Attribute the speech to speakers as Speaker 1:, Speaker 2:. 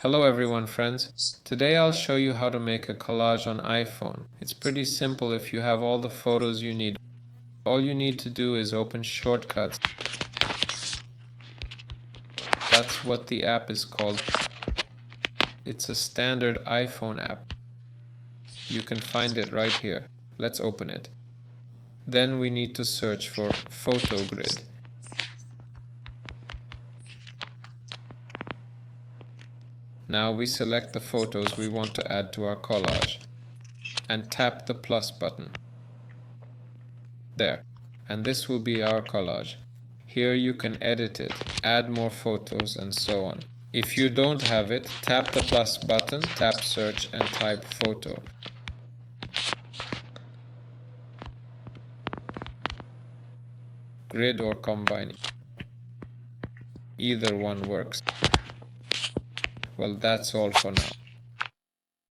Speaker 1: Hello everyone friends. Today I'll show you how to make a collage on iPhone. It's pretty simple if you have all the photos you need. All you need to do is open Shortcuts. That's what the app is called. It's a standard iPhone app. You can find it right here. Let's open it. Then we need to search for Photo Grid. Now we select the photos we want to add to our collage and tap the plus button. There. And this will be our collage. Here you can edit it, add more photos and so on. If you don't have it, tap the plus button, tap search and type photo. Grid or combining. Either one works. Well, that's all for now.